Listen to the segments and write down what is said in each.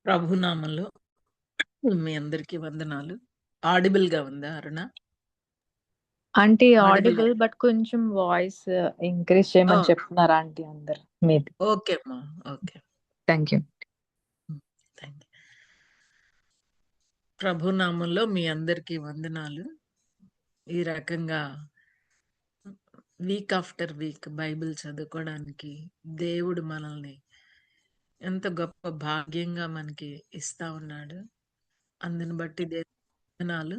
ప్రభునామంలో మీ అందరికీ వందనాలు. ఆడిబుల్ గా ఉందా Aruna? Aunty audible audible but కొంచెం వాయిస్ ఇంక్రీజ్ చేయమని చెప్తున్నారా ఆంటీ అందరు మీది? ఓకే అమ్మా, okay, thank you. Thank you. ప్రభునామంలో మీ అందరికీ వందనాలు. ఈ రకంగా వీక్ ఆఫ్టర్ వీక్ బైబిల్ చదువుకోవడానికి దేవుడు మనల్ని ఎంత గొప్ప భాగ్యంగా మనకి ఇస్తా ఉన్నాడు. అందుని బట్టి వందనాలు.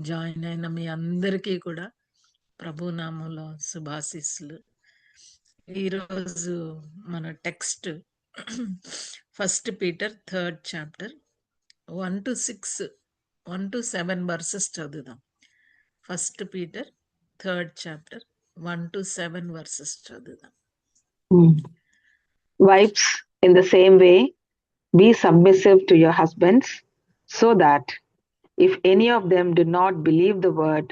జాయిన్ అయిన మీ అందరికీ కూడా ప్రభునామంలో శుభాశీస్సులు. ఈరోజు మన text first Peter 3rd chapter 1 to 6, 1 to 7 verses చదువుదాం. First Peter 3rd chapter 1 to 7 verses చదువుదాం. Wives, in the same way, be submissive to your husbands, so that if any of them do not believe the word,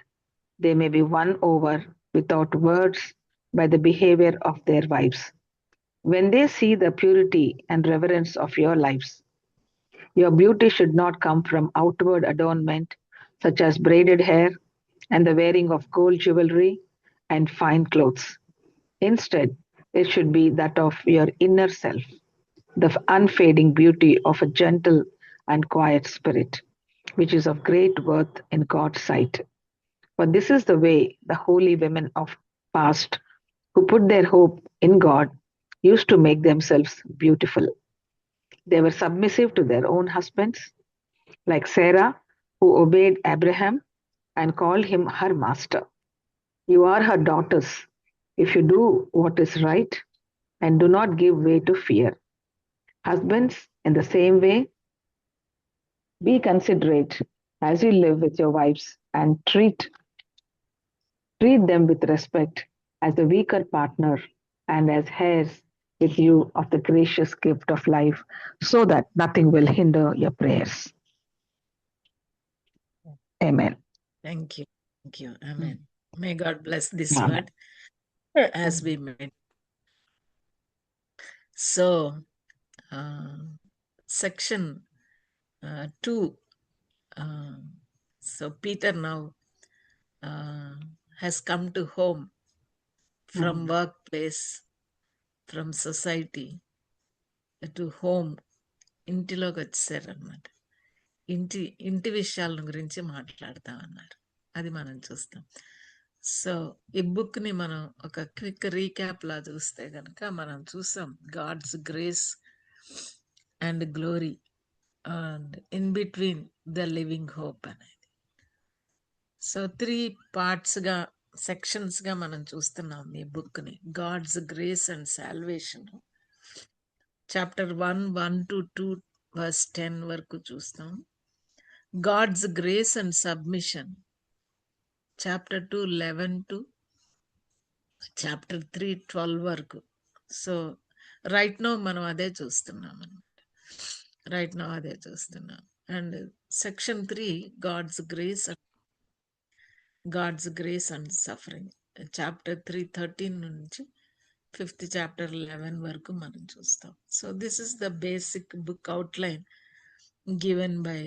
they may be won over without words by the behavior of their wives, when they see the purity and reverence of your lives. Your beauty should not come from outward adornment, such as braided hair and the wearing of gold jewelry and fine clothes. Instead, it should be that of your inner self, the unfading beauty of a gentle and quiet spirit, which is of great worth in God's sight. For this is the way the holy women of past, who put their hope in God, used to make themselves beautiful. They were submissive to their own husbands, like Sarah, who obeyed Abraham and called him her master. You are her daughters if you do what is right and do not give way to fear. Husbands, in the same way, be considerate as you live with your wives and treat them with respect as the weaker partner and as heirs with you of the gracious gift of life, so that nothing will hinder your prayers. Amen. Thank you. Thank you. Amen. May God bless this Amen. word as we made. So, section 2. So Peter now has come to home from workplace, from society to home. ఇంటిలోకి వచ్చారనమాట. ఇంటి విషయాల గురించి మాట్లాడుతా ఉన్నారు. అది మనం చూస్తాం. సో ఈ బుక్ ని మనం ఒక క్విక్ రీక్యాప్ లా చూస్తే కనుక మనం చూసాం God's grace and glory and in between the living hope అనేది. సో 3 పార్ట్స్ గా, సెక్షన్స్ గా మనం చూస్తున్నాం ఈ బుక్ ని. God's grace and salvation chapter 1, 1 to 2 verse 10 వరకు చూస్తాం. God's grace and submission chapter 2, 11 to chapter 3, 12 వరకు. సో రైట్ నో మనం అదే చూస్తున్నాం అనమాట. And section 3 God's grace and suffering chapter 3, 13 నుంచి 5th చాప్టర్ 11 వరకు మనం చూస్తాం. So this is the basic book outline given by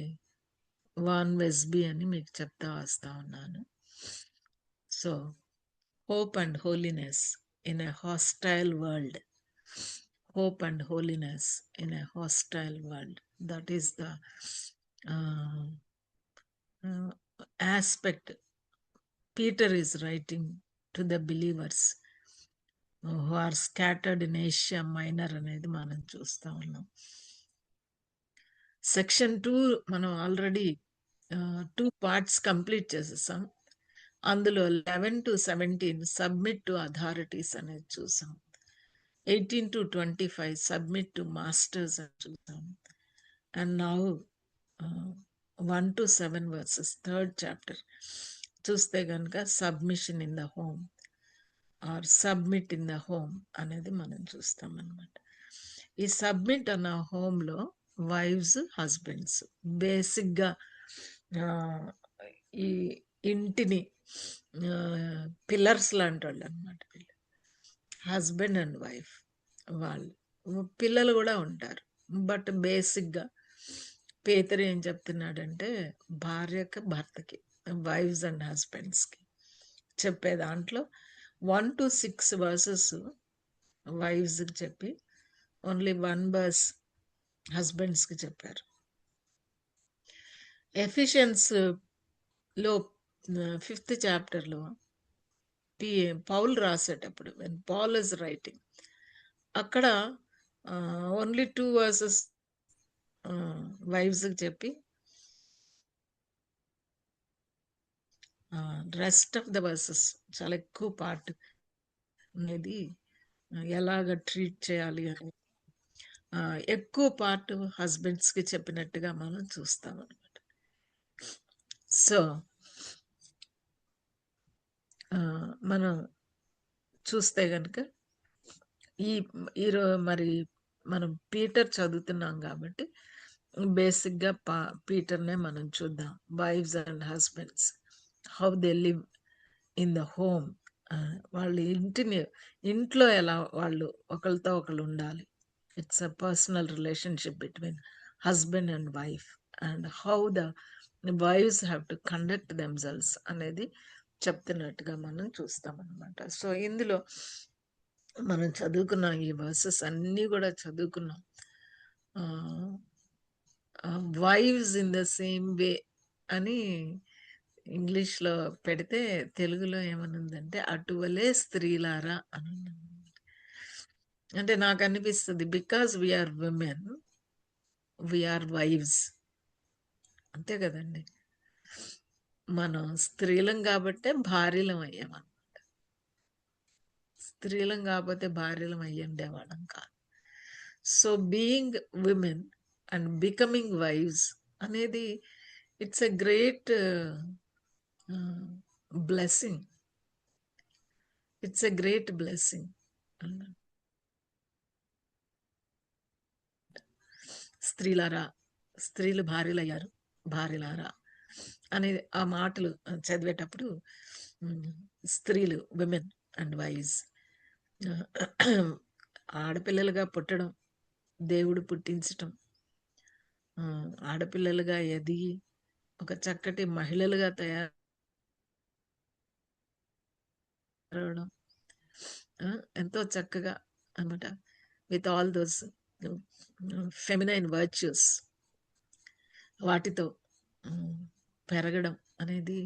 Warren Wiersbe అని మీకు చెప్తా వస్తా ఉన్నాను. So hope and holiness in a hostile world. Hope and holiness in a hostile world. That is the aspect Peter is writing to the believers who are scattered in Asia Minor అనేది మనం చూస్తా ఉన్నాం. Section 2 మనం already 2 parts complete చేసేసాం. అందులో 11 to 17 submit to authorities అనేది చూసాం. 18 to 25 submit to masters అని చూసాం. And now 1 to 7 versus 3rd chapter చూస్తే కనుక submission in the home or submit in the home అనేది మనం చూస్తాం అన్నమాట. ఈ సబ్మిట్ అన్న హోమ్లో వైఫ్స్, హస్బెండ్స్ బేసిక్గా ఈ ఇంటిని పిల్లర్స్ లాంటి వాళ్ళు అనమాట. హస్బెండ్ అండ్ వైఫ్ వాళ్ళు, పిల్లలు కూడా ఉంటారు, బట్ బేసిక్గా పేతురు ఏం చెప్తున్నాడంటే భార్యకి భర్తకి, వైఫ్స్ అండ్ హస్బెండ్స్కి చెప్పే దాంట్లో 1 to 6 వర్సెస్ వైఫ్స్కి చెప్పి ఓన్లీ 1 verse హస్బెండ్స్కి చెప్పారు. ఎఫిషియన్స్ లో 5th చాప్టర్లో పౌల్ రాసేటప్పుడు వెన్ పాల్ ఇస్ రైటింగ్ అక్కడ ఓన్లీ 2 verses వైఫ్స్కి చెప్పి రెస్ట్ ఆఫ్ ద వర్సెస్ చాలా ఎక్కువ పార్ట్ అనేది ఎలాగ ట్రీట్ చేయాలి అని ఎక్కువ పార్ట్ హస్బెండ్స్కి చెప్పినట్టుగా మనం చూస్తాం అనమాట. సో మనం చూస్తే కనుక ఈరోజు మరి మనం పీటర్ చదువుతున్నాం కాబట్టి బేసిక్గా పీటర్నే మనం చూద్దాం. Wifes and husbands how they live in the home, వాళ్ళు ఇంట్లో ఎలా వాళ్ళు ఒకరితో ఒకరు ఉండాలి. It's a personal relationship between husband and wife and how the wifes have to conduct themselves అనేది చెప్తున్నట్టుగా మనం చూస్తాం అనమాట. సో ఇందులో మనం చదువుకున్నాం, ఈ వర్సెస్ అన్నీ కూడా చదువుకున్నాం. వైవ్స్ ఇన్ ద సేమ్ వే అని ఇంగ్లీష్లో పెడితే తెలుగులో ఏమనుందంటే అటువలే స్త్రీలారా అని. అంటే నాకు అనిపిస్తుంది because we are women we are wives, అంతే కదండి. మనం స్త్రీలం కాబట్టే భార్యలం అయ్యామన్నమాట. స్త్రీలం కాకపోతే భార్యలం అయ్యుండేవాళ్ళం కాదు. So being women and becoming wives అనేది it's a great blessing. It's a great blessing. స్త్రీలారా, స్త్రీలు భార్యలయ్యారు, భార్యలారా అనేది ఆ మాటలు చదివేటప్పుడు స్త్రీలు విమెన్ అండ్ వైజ్ ఆడపిల్లలుగా పుట్టడం, దేవుడు పుట్టించటం, ఆడపిల్లలుగా ఎదిగి ఒక చక్కటి మహిళలుగా తయారవడం ఎంతో చక్కగా అన్నమాట. With all those feminine virtues, వాటితో పెరగడం అనేది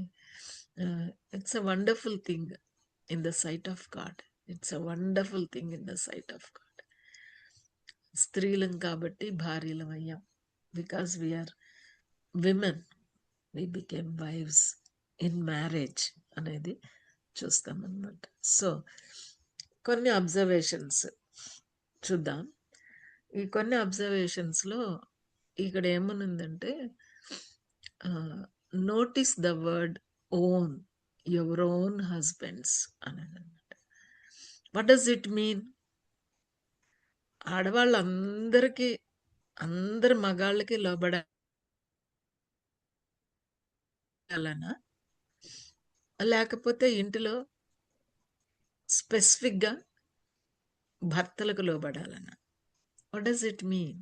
it's a wonderful thing in the sight of God. It's a wonderful thing in the sight of God. స్త్రీలం కాబట్టి భార్యలం అయ్యాం. Because we are women we became wives in marriage అనేది చూస్తామన్నమాట. So కొన్ని అబ్జర్వేషన్స్ చూద్దాం. ఈ కొన్ని అబ్జర్వేషన్స్లో ఇక్కడ ఏమనుందంటే notice the word own, your own husbands అని అన్నమాట. What does it mean? ఆడవాళ్ళందరికీ, అందరి మగాళ్ళకి లోబడాలనా, లేకపోతే ఇంటిలో స్పెసిఫిక్గా భర్తలకు లోబడాలనా? What does it mean?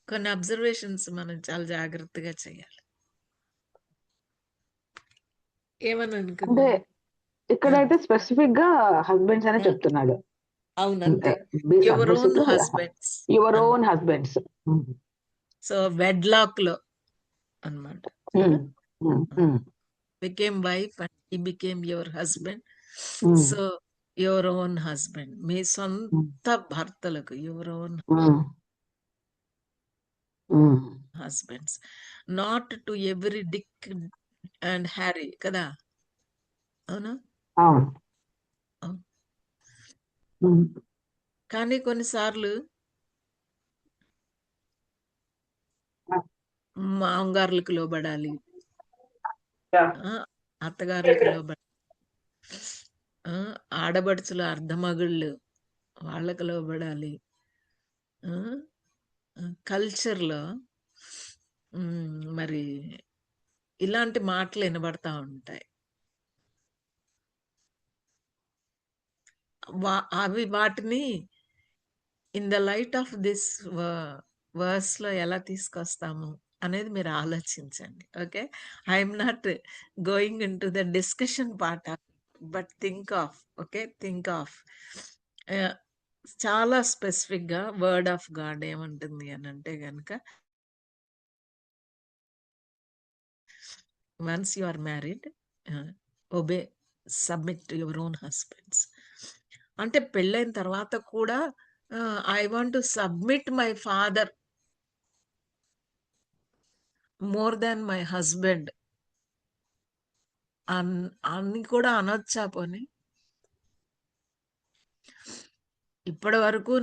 కొన్ని అబ్జర్వేషన్స్ మనం చాలా జాగ్రత్తగా చేయాలి. ఏమని అంటే అనుకుందాం? ఇక్కడైతే స్పెసిఫిక్ గా హస్బెండ్స్ అనే చెప్తున్నాడు. అవునంతే, Be your own submissive to husbands. your own husbands. So wedlock లో అన్నమాట. Became wife and he became your husband. So your own husband, మీ సొంత భర్తలకు your own husbands, not to every Dick and Harry కదా. అవునా? కానీ కొన్నిసార్లు మామగారులకు లోబడాలి, అత్తగారులకు లోబడాలి, ఆడబడుచులు అర్ధమగుళ్ళు వాళ్ళకు లోబడాలి. కల్చర్లో మరి ఇలాంటి మాటలు వినబడతా ఉంటాయి. అవి వాటిని in the light of this వర్స్‌లో ఎలా తీసుకొస్తాము అనేది మీరు ఆలోచించండి. Okay. I'm not going into the discussion part of but think of okay. Think of చాలా స్పెసిఫిక్‌గా వర్డ్ ఆఫ్ గాడ్ ఏమంటుంది అనంటే గనక once you are married obey submit to your own husbands. అంటే పెళ్ళైన తర్వాత కూడా I want to submit my father more than my husband అని కూడా అనొచ్చా పోనీ? ఇప్పటి వరకు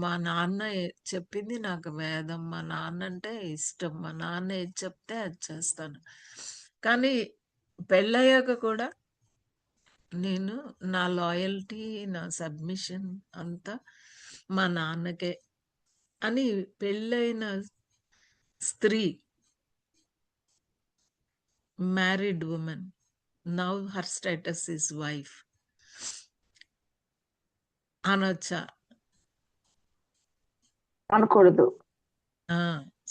మా నాన్న చెప్పింది నాకు వేదం. మా నాన్న అంటే ఇష్టం. మా నాన్న ఏది చెప్తే అది చేస్తాను. కానీ పెళ్ళయ్యాక కూడా నేను నా లాయల్టీ, నా సబ్మిషన్ అంతా మా నాన్నకే అని పెళ్ళైన స్త్రీ, married woman, now her status is wife అనొచ్చా? అనకూడదు.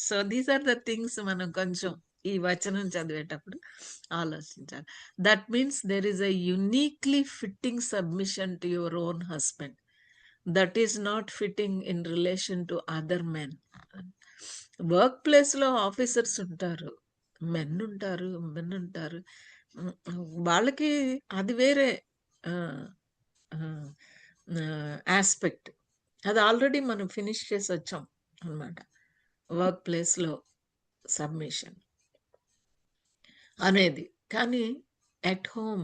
So these are the things మనం కొంచెం ఈ వచనం చదివేటప్పుడు ఆలోచించాలి. That means there is a uniquely fitting submission to your own husband that is not fitting in relation to other men. Work ప్లేస్లో officers ఉంటారు, మెన్ ఉంటారు, మెన్ ఉంటారు. వాళ్ళకి అది వేరే ఆస్పెక్ట్. అది ఆల్రెడీ మనం ఫినిష్ చేసి వచ్చాం అన్నమాట. వర్క్ ప్లేస్లో సబ్మిషన్ అనేది. కానీ ఎట్ హోమ్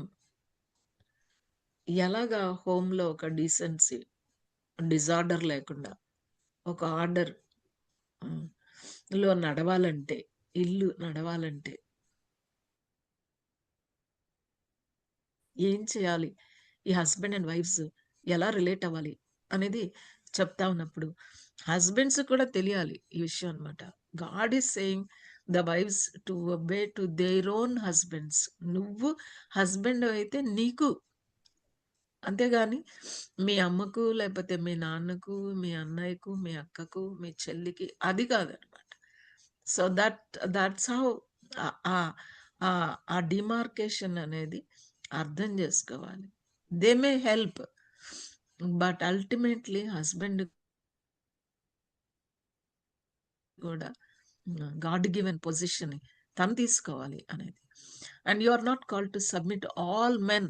ఎలాగా హోమ్లో ఒక డీసెన్సీ, డిజార్డర్ లేకుండా ఒక ఆర్డర్ లో నడవాలంటే, ఇల్లు నడవాలంటే ఏం చేయాలి, ఈ హస్బెండ్ అండ్ వైఫ్స్ ఎలా రిలేట్ అవ్వాలి అనేది చెప్తా ఉన్నప్పుడు హస్బెండ్స్ కూడా తెలియాలి ఈ విషయం అనమాట. God is saying the wifes to obey to their own husbands. నువ్వు హస్బెండ్ అయితే నీకు, అంతేగాని మీ అమ్మకు, లేకపోతే మీ నాన్నకు, మీ అన్నయ్యకు, మీ అక్కకు, మీ చెల్లికి అది కాదనమాట. సో దట్స్ హౌ ఆ డిమార్కేషన్ అనేది అర్థం చేసుకోవాలి. They may help, but ultimately husband కూడా గాడ్ గివెన్ పొజిషన్ తను తీసుకోవాలి అనేది. And you are not called to submit all men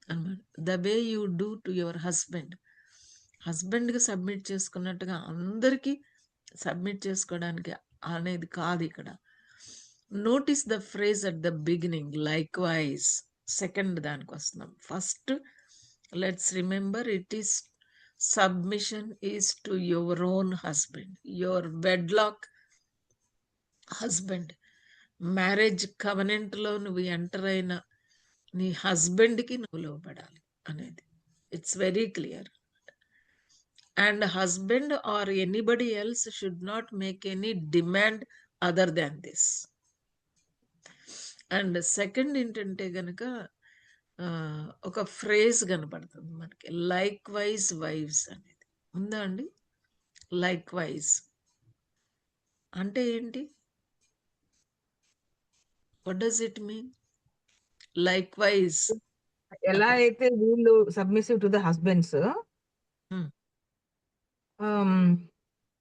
అన్నమాట. The way you do to your husband, హస్బెండ్కి సబ్మిట్ చేసుకున్నట్టుగా అందరికీ సబ్మిట్ చేసుకోవడానికి అనేది కాదు ఇక్కడ. Notice the phrase at the beginning, likewise. Second దానికి వస్తున్నాం. First let's remember it is submission is to your own husband, your wedlock husband. Marriage కవెనెంట్లో నువ్వు ఎంటర్ అయిన నీ హస్బెండ్కి నువ్వు లోబడాలి అనేది it's very clear. And husband or anybody else should not make any demand other than this. And second ఏంటంటే గనక ఒక ఫ్రేజ్ కనపడుతుంది మనకి, లైక్ వైజ్ వైవ్స్ అనేది ఉందా అండి? లైక్ వైజ్ అంటే ఏంటి? What does it mean like wise? ఎలా అయితే వీళ్ళు సబ్మిసివ్ టు ద హస్బెండ్స్,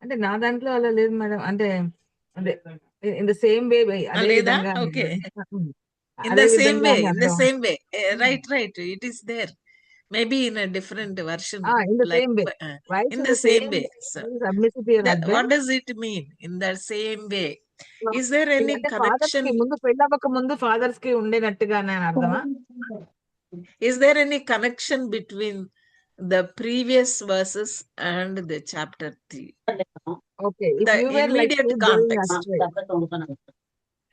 అంటే నా దాంట్లో అలా లేదు మేడం. అంటే ఇన్ ద సేమ్ వే, అదే లేదా? విధంగా ఓకే, in అదే the same విధంగా way, అని in the అర్థం. same way. Right, it is there, maybe in a different version, in the like same way, wife in in the the same same way. So submissive to your what husband. does it mean in the same way? Is there any అంటే fathers connection? కి ముందు, పెళ్ళవ్వక ముందు fathers కి ఉండేనట్టుగా నేను అర్థమా? Is there any connection between the previous verses and the chapter 3? Okay, if The you were like immediate sheep going context. Astray,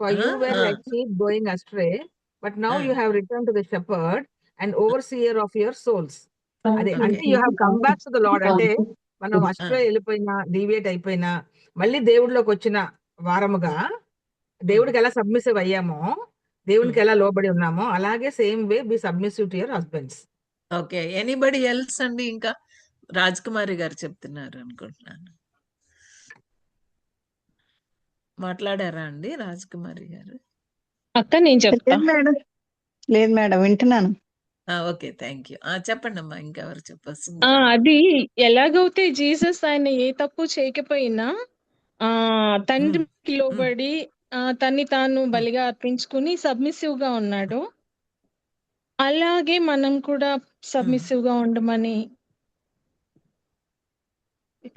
for you were like sheep going astray, but now you have returned to the shepherd and overseer of your souls. అదే అంటే you have come back to the lord. అంటే మనం astray వెళ్ళిపోయినా, deviate అయిపోయినా, మళ్ళీ దేవుడిలోకి వచ్చిన వారముగా దేవుడికి ఎలా సబ్మిసివ్ అయ్యామో, దేవునికి ఎలా లోబడి ఉన్నామో, అలాగే same way be submissive to your husbands. Okay, anybody else అండి? ఇంకా రాజ్ కుమారి గారు చెప్తున్నారు అనుకుంటున్నాను. మాట్లాడారా అండి రాజకుమారి గారు? అక్క నేను చెప్తా. లేదు మేడం వింటున్నాను. Okay, thank you. చెప్పండి అమ్మా, ఇంకెవరు చెప్పాల్సింది? అది ఎలాగైతే జీసస్ ఆయన ఏ తప్పు చేయకపోయినా తండ్రికి లోబడి తన్ని తాను బలిగా అర్పించుకుని సబ్మిసివ్ గా ఉన్నాడు. అలాగే మనం కూడా సబ్మిసివ్ గా ఉండమని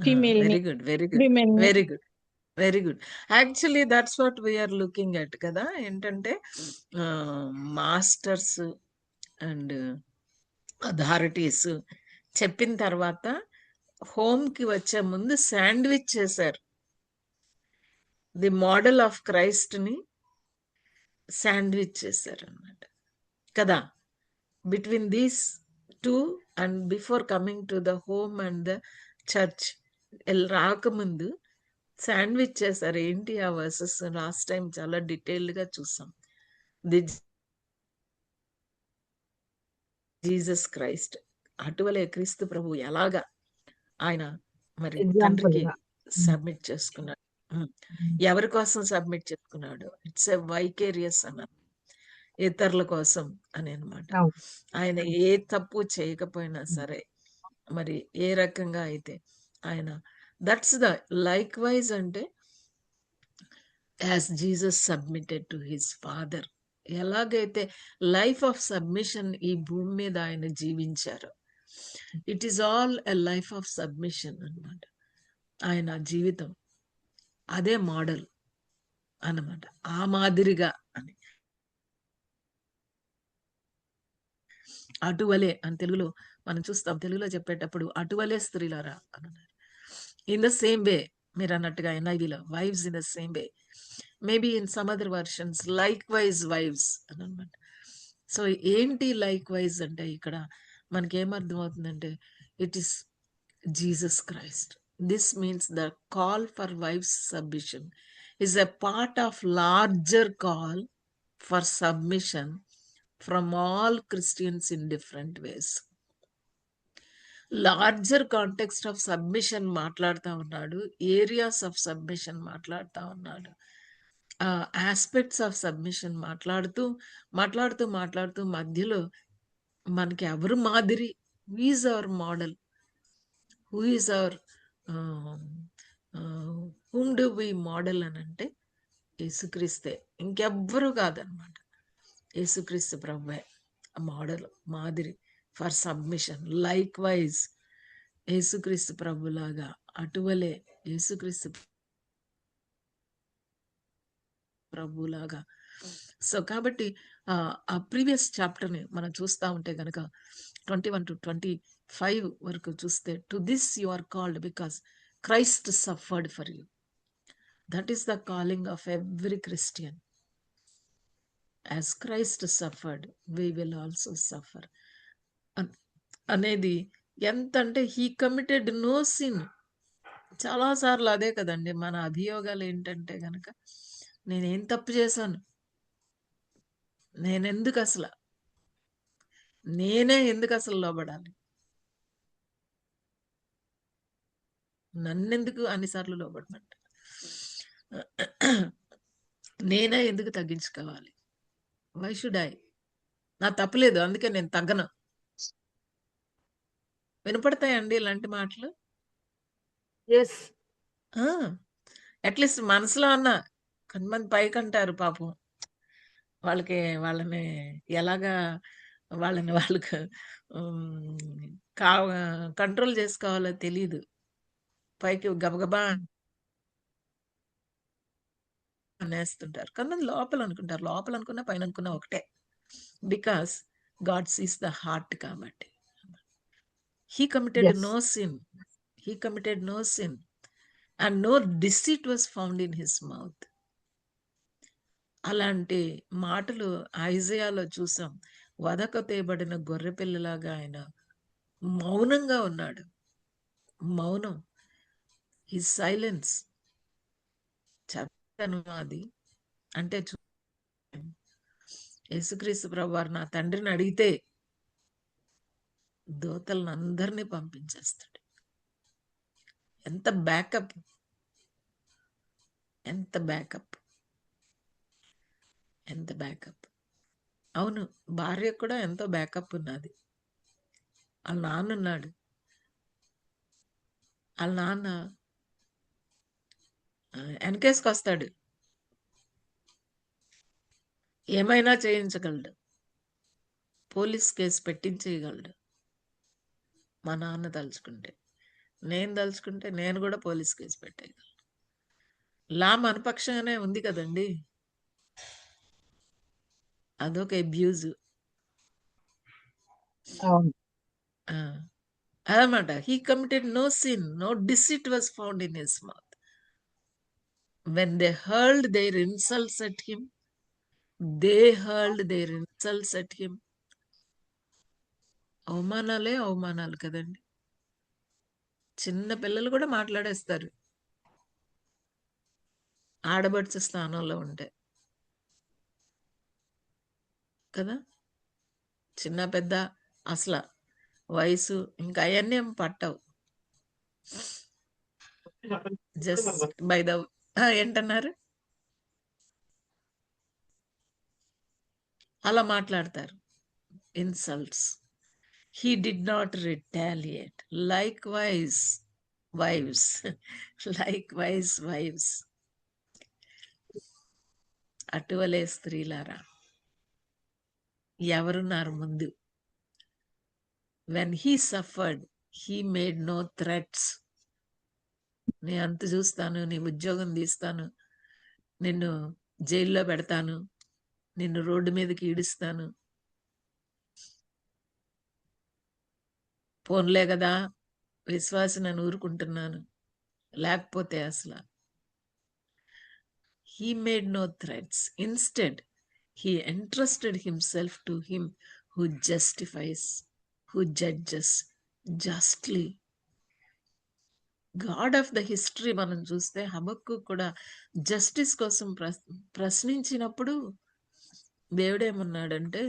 female very good, very good, women very good, very good. Actually that's what we are looking at కదా. ఏంటంటే మాస్టర్స్ అండ్ అథారిటీస్ చెప్పిన తర్వాత హోమ్కి వచ్చే ముందు శాండ్విచ్ చేశారు. ది మోడల్ ఆఫ్ క్రైస్ట్ని శాండ్విచ్ చేశారు అన్నమాట కదా. Between these two and before coming to the home and the church రాకముందు శాండ్విచ్ చేశారు. ఏంటి ఆ వర్సెస్ లాస్ట్ టైం చాలా డీటెయిల్డ్గా చూసాం. ది జీసస్ క్రైస్ట్, అటువలే క్రీస్తు ప్రభు ఎలాగా ఆయన మరి తండ్రికి సబ్మిట్ చేసుకున్నాడు. ఎవరి కోసం సబ్మిట్ చేసుకున్నాడు? ఇట్స్ ఎ వైకేరియస్ అన్నారు, ఇతరుల కోసం అని అనమాట. ఆయన ఏ తప్పు చేయకపోయినా సరే, మరి ఏ రకంగా అయితే ఆయన దట్స్ ద లైక్ వైజ్ అంటే as Jesus submitted to his father, ఎలాగైతే లైఫ్ ఆఫ్ సబ్మిషన్ ఈ భూమి మీద ఆయన జీవించారు. It is all a life of submission అన్నమాట. ఆయన జీవితం అదే మోడల్ అన్నమాట, ఆ మాదిరిగా అని. అటువలే అని తెలుగులో మనం చూస్తాం, తెలుగులో చెప్పేటప్పుడు అటువలే స్త్రీలారా అని అన్నారు. ఇన్ ద సేమ్ వే మీరు అన్నట్టుగా NIVలో wives in the same way, maybe in some other versions likewise wives అని అనమాట. సో ఏంటి లైక్ వైజ్ అంటే ఇక్కడ మనకి ఏమర్థం అవుతుందంటే it is Jesus Christ. This means the call for wifes submission is a part of larger call for submission from all Christians in different ways. Larger context of submission మాట్లాడుతూ ఉన్నాడు, areas of submission మాట్లాడుతూ ఉన్నాడు, aspects of submission మాట్లాడుతూ మాట్లాడుతూ మాట్లాడుతూ మధ్యలో మనకి ఎవరు మాదిరి, who is our model, who is our whom do we model అని అంటే యేసుక్రీస్తే, ఇంకెవ్వరూ కాదనమాట. యేసుక్రీస్తు ప్రభువే మోడల్, మాదిరి ఫర్ సబ్మిషన్. లైక్ వైజ్ యేసుక్రీస్తు ప్రభులాగా, అటువలే యేసుక్రీస్తు ప్రభులాగా. సో కాబట్టి ఆ ప్రీవియస్ చాప్టర్ని మనం చూస్తూ ఉంటే కనుక 21 to 25 వరకు చూస్తే, to this you are called because Christ suffered for you. That is the calling of every Christian. As Christ suffered we will also suffer అనేది ఎంత అంటే హీ కమిటెడ్ నో సిన్. చాలాసార్లు అదే కదండి మన అభియోగాలు ఏంటంటే గనక, నేనేం తప్పు చేశాను, నేనే ఎందుకు అసలు లోబడాలి, నన్నెందుకు అన్నిసార్లు లోబడమంట, నేనే ఎందుకు తగ్గించుకోవాలి, వై షుడ్ ఐ, నా తప్పులేదు అందుకే నేను తగ్గను. వినపడతాయండి ఇలాంటి మాటలు? అట్లీస్ట్ మనసులో అన్న. కొంతమంది పైకి అంటారు పాపం, వాళ్ళని ఎలాగా వాళ్ళకు కంట్రోల్ చేసుకోవాలో తెలీదు, పైకి గబగబా అనేస్తుంటారు. కొంతమంది లోపల అనుకున్నా పైన అనుకున్నా ఒకటే, because God sees the heart. కాబట్టి he committed no sin and no deceit was found in his mouth. అలాంటి మాటలు ఐజయాలో చూసాం. వధకు తేబడిన గొర్రె పిల్లలాగా ఆయన మౌనంగా ఉన్నాడు. మౌనం, హిస్ సైలెన్స్. చెప్తాను అది అంటే యేసుక్రీస్తు ప్రభువారు నా తండ్రిని అడిగితే దూతలను అందరినీ పంపించేస్తాడు. ఎంత బ్యాకప్, ఎంత బ్యాకప్, ఎంత బ్యాకప్. అవును, భార్య కూడా ఎంతో బ్యాకప్ ఉన్నది. వాళ్ళ నాన్న ఉన్నాడు. వాళ్ళ నాన్న వెనకేసుకు వస్తాడు, ఏమైనా చేయించగలడు, పోలీస్ కేసు పెట్టించేయగలడు. మా నాన్న తలుచుకుంటే, నేను తలుచుకుంటే నేను కూడా పోలీస్ కేసు పెట్టేయగలను. లా మనపక్షంగానే ఉంది కదండి. అదొక అబ్యూజ్. అవును. అదనమాట. He committed no sin, no deceit was found in his mouth. When they hurled their insults at him, అవమానాలే అవమానాలు కదండి. చిన్న పిల్లలు కూడా మాట్లాడేస్తారు ఆడబడుచు స్థానంలో ఉంటే కదా. చిన్న పెద్ద అసలు వయసు ఇంకా అవన్నీ ఏం పట్టవు. జస్ట్ బై ద ఏంటన్నారు, అలా మాట్లాడతారు. Insults. He did not retaliate. Likewise, wives. Likewise, wives. అటువలే స్త్రీలారా, ఎవరున్నారు ముందు? When he suffered, he made no threats. నీ అంత చూస్తాను, నీ ఉద్యోగం తీస్తాను, నిన్ను జైల్లో పెడతాను, నిన్ను రోడ్డు మీదకి ఈడుస్తాను, పోన్లే కదా విశ్వాసి నన్ను ఊరుకుంటున్నాను, లేకపోతే అసలు. He made no threats. Instead, he entrusted himself to him who justifies, who judges justly. God of the history మనం చూస్తే హబక్కు కూడా జస్టిస్ కోసం ప్రశ్నించినప్పుడు దేవుడేమన్నాడంటే,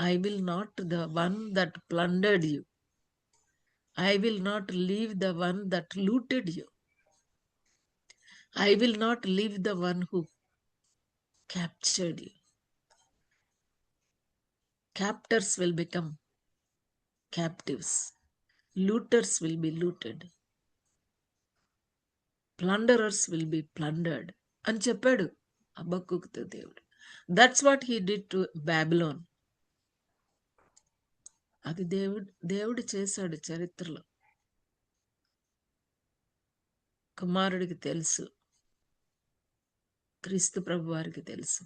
I will not the one that plundered you, I will not leave the one that looted you, I will not leave the one who captured you. Captors will become captives. Looters will be looted. Plunderers will be plundered. అని చెప్పాడు హబక్కూకుతో దేవుడు. That's what he did to Babylon. అది దేవుడు చేశాడు చరిత్రలో. కుమారుడికి తెలుసు, క్రీస్తు ప్రభు వారికి తెలుసు.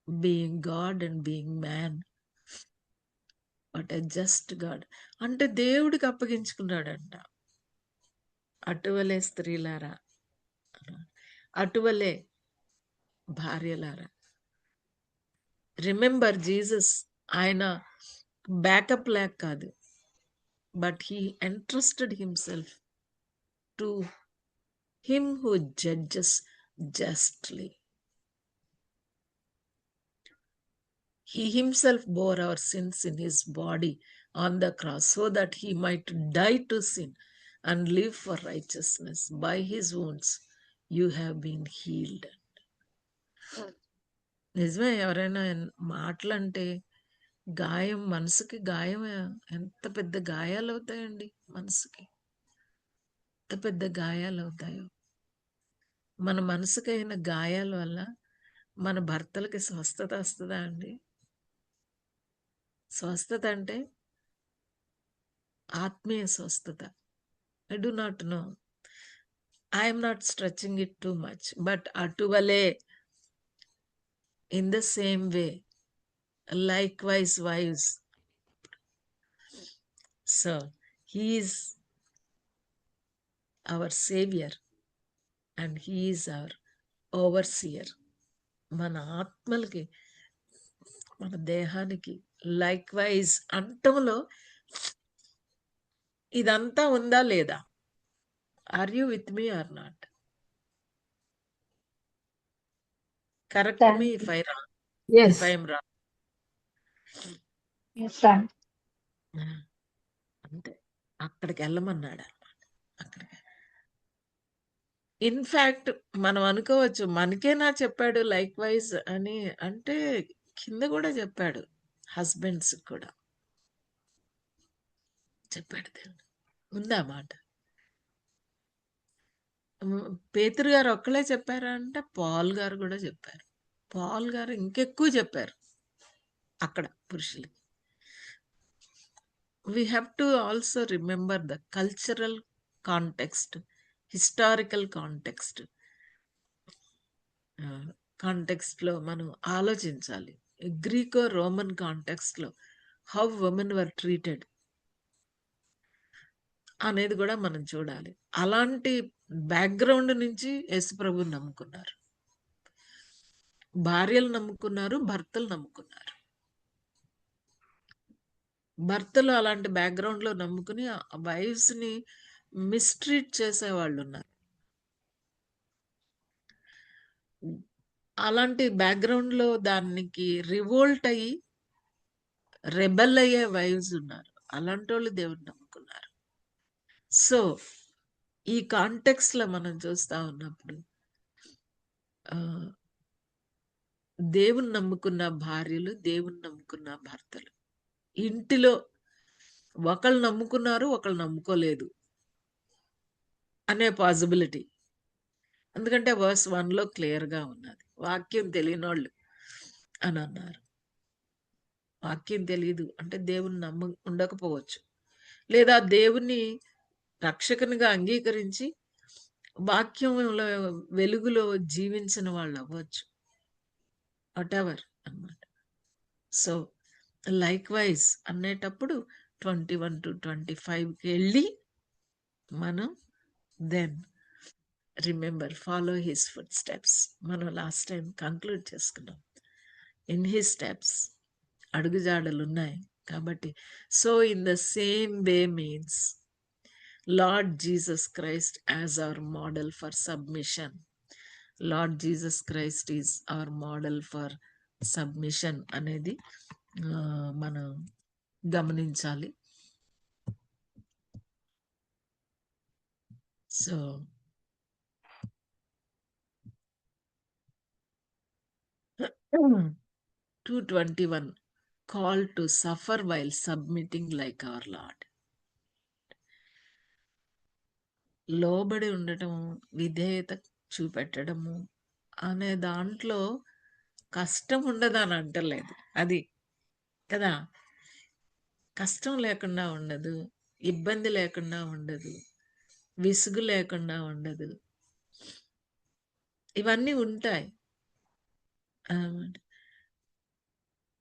Being God and being man, what a just God. అంటే దేవుడికి అప్పగించుకున్నాడంట. అటువలే స్త్రీలారా, అటువలే భార్యలారా. రిమెంబర్ జీసస్, ఆయన బ్యాకప్ లేక కాదు, but he entrusted himself to him who judges justly. He himself bore our sins in his body on the cross so that he might die to sin and live for righteousness. By his wounds you have been healed. నిజమే, ఎవరైనా మాటలంటే గాయం, మనసుకి గాయం, ఎంత పెద్ద గాయాలు అవుతాయండి. మనసుకి ఎంత పెద్ద గాయాలు అవుతాయో. మన మనసుకైన గాయాల వల్ల మన భర్తలకి స్వస్థత వస్తుందా అండి? స్వస్థత అంటే ఆత్మీయ స్వస్థత. I do not know, I'm not stretching it too much, but అటువలే, in the same way, likewise wives. So he is our savior and he is our overseer. మన ఆత్మలకి, మన దేహానికి లైక్వైజ్ అంటంలో ఇదంతా ఉందా లేదా? Are you with me or not? Correct me if I wrong, Yes. If I am wrong. అంతే, అక్కడికి వెళ్ళమన్నాడు అన్నమాట. అక్కడికి ఇన్‌ఫాక్ట్ మనం అనుకోవచ్చు మనకేనా చెప్పాడు లైక్ వైజ్ అని. అంటే కింద గూడా చెప్పాడు. హస్బెండ్స్‌కి కూడా చెప్పాడు దేవుడు. ఉందా మాట? పేతురు గారు ఒక్కళ్ళే చెప్పారా అంటే పాల్ గారు గూడా చెప్పారు. పాల్ గారు ఇంకెక్కువ చెప్పారు అక్కడ పురుషులకి. We have to also remember the cultural context, historical context. కాంటెక్స్ట్‌లో మనం ఆలోచించాలి. గ్రీకో రోమన్ కాంటెక్స్ట్‌లో హౌ వుమెన్ వర్ ట్రీటెడ్ అనేది గూడా మనం చూడాలి. అలాంటి బ్యాక్‌గ్రౌండ్ నుంచి యేసుప్రభుని నమ్ముకున్నారు. భార్యలు నమ్ముకున్నారు, భర్తలు నమ్ముకున్నారు. భర్తలు అలాంటి బ్యాక్‌గ్రౌండ్‌లో నమ్ముకుని వైఫ్స్‌ని మిస్‌ట్రీట్ చేసేవాళ్ళున్నారు. అలాంటి బ్యాక్‌గ్రౌండ్‌లో దానికి రివోల్ట్ అయ్యి, రెబెల్ అయ్యే వైవ్స్ ఉన్నారు. అలాంటోళ్ళు దేవుడిని నమ్ముకున్నారు. సో, ఈ కాంటెక్స్ట్‌లో మనం చూస్తా ఉన్నప్పుడు ఆహ్, దేవుని నమ్ముకున్న భార్యలు, దేవుని నమ్ముకున్న భర్తలు. ఇంటిలో ఒకళ్ళు నమ్ముకున్నారు, ఒకళ్ళు నమ్ముకోలేదు అనే పాసిబిలిటీ. ఎందుకంటే వర్స్ 1లో క్లియర్‌గా ఉన్నది. వాక్యం తెలియనోళ్ళు అని అన్నారు. వాక్యం తెలీదు అంటే దేవుని ఉండకపోవచ్చు. లేదా దేవుని రక్షకునిగా అంగీకరించి వాక్యంలో వెలుగులో జీవించిన వాళ్ళు అవ్వచ్చు. వాటెవర్ అన్నమాట. సో, లైక్ వైజ్ అనేటప్పుడు 21-25కి వెళ్ళి మనం then remember follow his footsteps. మనం లాస్ట్ టైం కంక్లూడ్ చేసుకున్నాం. ఇన్ హిస్ స్టెప్స్ అడుగుజాడలు ఉన్నాయి కాబట్టి. So in the same way means Lord Jesus Christ as our model for submission. Lord Jesus Christ is our model for submission అనేది మనం గమనించాలి. So 2:21 call to suffer while submitting like our Lord. లోబడి ఉండటం, విధేయత చూపెట్టడము అనే దాంట్లో కష్టం ఉండదని అంటలేదు. అది కదా, కష్టం లేకుండా ఉండదు, ఇబ్బంది లేకుండా ఉండదు, విసుగు లేకుండా ఉండదు. ఇవన్నీ ఉంటాయి.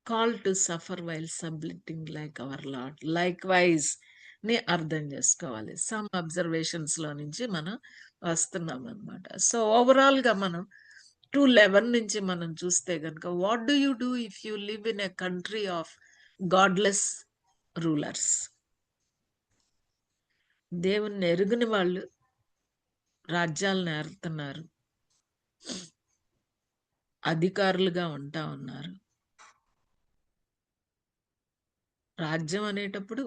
Call to suffer while submitting like our Lord. Like wise ని అర్థం చేసుకోవాలి. సమ్ అబ్జర్వేషన్స్ లో నుంచి మనం వస్తున్నాం అనమాట. సో ఓవరాల్ గా మనం 2:11 నుంచి మనం చూస్తే గనుక, what do you do if you live in a country of godless rulers? దేవుణ్ణి ఎరుగని వాళ్ళు రాజ్యాలను ఏరుతున్నారు, అధికారులుగా ఉంటా ఉన్నారు. రాజ్యం అనేటప్పుడు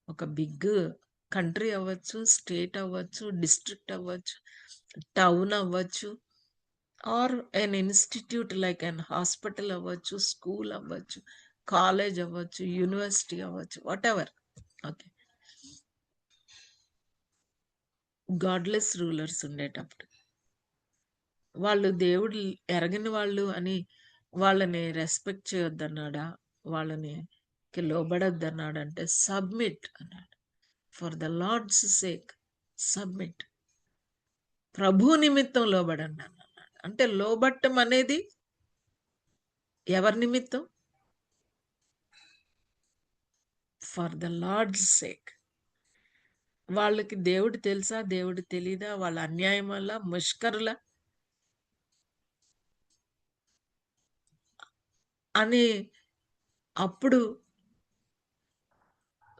ఒక బిగ్ కంట్రీ అవ్వచ్చు, స్టేట్ అవ్వచ్చు, డిస్ట్రిక్ట్ అవ్వచ్చు, టౌన్ అవ్వచ్చు, or an institute like an hospital అవ్వచ్చు, స్కూల్ అవ్వచ్చు, కాలేజ్ అవ్వచ్చు, యూనివర్సిటీ అవ్వచ్చు, whatever. Okay, godless rulers ఉండేటప్పుడు వాళ్ళు దేవుడు ఎరగని వాళ్ళు అని వాళ్ళని రెస్పెక్ట్ చేయొద్దన్నాడా, వాళ్ళని లోబడొద్దన్నాడంటే సబ్మిట్ అన్నాడు. For the Lord's sake submit. ప్రభు నిమిత్తం లోబడండి అన్నాడు. అంటే లోబట్టం అనేది ఎవరి నిమిత్తం? For the Lord's sake. వాళ్ళకి దేవుడు తెలుసా, దేవుడు తెలీదా, వాళ్ళ అన్యాయం వల్ల ముష్కరుల అని అప్పుడు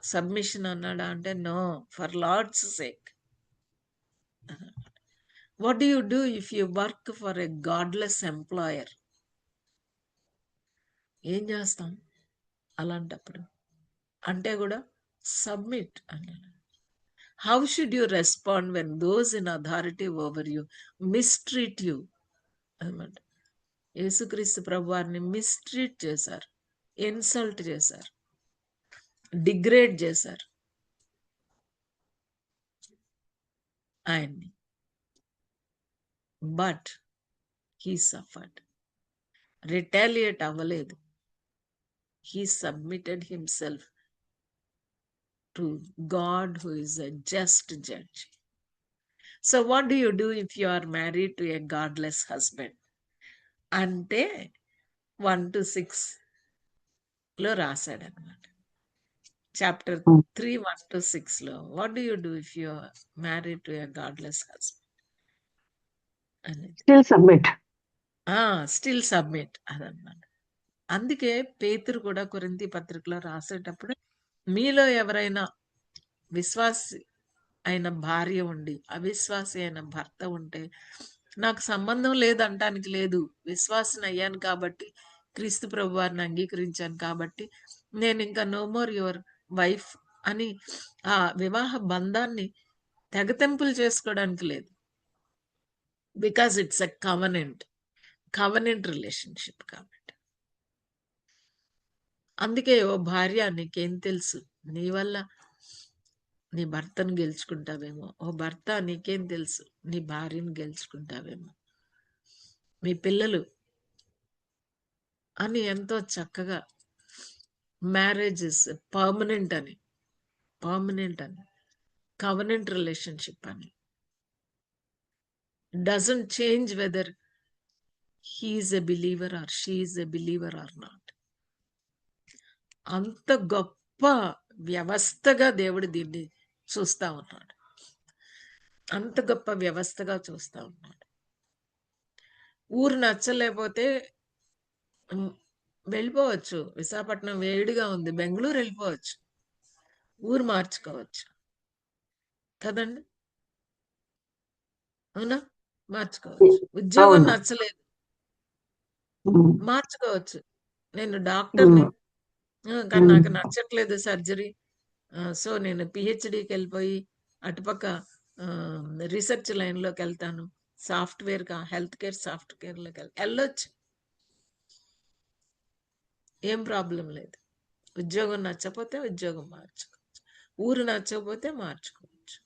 సబ్మిషన్ అన్నాడా అంటే no, for Lord's sake. What do you do if you work for a godless employer? ఏం చేస్తాం అలాంటప్పుడు? అంటే కూడా సబ్మిట్ అన్నాడు. How should you respond when those in authority over you mistreat you? అన్నమాట. యేసుక్రీస్తు ప్రభు వారిని మిస్ట్రీట్ చేశారు, ఇన్సల్ట్ చేశారు, డిగ్రేడ్ చేశారు ఆయన్ని. But he suffered. రిటాలియేట్ అవ్వలేదు. He submitted himself to God who is a just judge. So what do you do if you are married to a godless husband అంటే 1 to 6 లో రాశాడు అనమాట. Chapter 3 1 to 6 లో what do you do if you are married to a godless husband అనేది. Still submit. Still submit అదన్నమాట. అందుకే పేతురు కూడా కొరింథీ పత్రికలో రాసేటప్పుడు, మీలో ఎవరైనా విశ్వాసి అయిన భార్య ఉండి అవిశ్వాసి అయిన భర్త ఉంటే నాకు సంబంధం లేదంటానికి లేదు. విశ్వాసిని అయ్యాను కాబట్టి, క్రీస్తు ప్రభు వారిని అంగీకరించాను కాబట్టి నేను ఇంకా నో మోర్ యువర్ వైఫ్ అని ఆ వివాహ బంధాన్ని తెగతెంపులు చేసుకోవడానికి లేదు. Because it's a covenant relationship కాబట్టి. అందుకే ఓ భార్య, నీకేం తెలుసు, నీ వల్ల నీ భర్తను గెలుచుకుంటావేమో. ఓ భర్త, నీకేం తెలుసు, నీ భార్యను గెలుచుకుంటావేమో. మీ పిల్లలు అని ఎంతో చక్కగా మ్యారేజ్ ఇస్ పర్మనెంట్ అని కవనెంట్ రిలేషన్షిప్ అని, doesn't change whether he is a believer or she is a believer are not. అంత గొప్ప వ్యవస్థగా దేవుడు దీన్ని చూస్తా ఉన్నాడు. అంత గొప్ప వ్యవస్థగా చూస్తా ఉన్నాడు. ఊరు నచ్చలేకపోతే వెళ్ళిపోవచ్చు. విశాఖపట్నం వేడిగా ఉంది, బెంగళూరు వెళ్ళిపోవచ్చు, ఊరు మార్చుకోవచ్చు కదండి, అవునా? మార్చుకోవచ్చు. ఉద్యోగం నచ్చలేదు, మార్చుకోవచ్చు. నేను డాక్టర్ని, కానీ నాకు నచ్చట్లేదు సర్జరీ, సో నేను పిహెచ్డికి వెళ్ళిపోయి అటుపక్క రీసెర్చ్ లైన్లోకి వెళ్తాను, సాఫ్ట్వేర్ హెల్త్ కేర్ సాఫ్ట్వేర్లోకి వెళ్ళొచ్చు, ఏం ప్రాబ్లం లేదు. ఉద్యోగం నచ్చకపోతే ఉద్యోగం మార్చుకోవచ్చు, ఊరు నచ్చకపోతే మార్చుకోవచ్చు.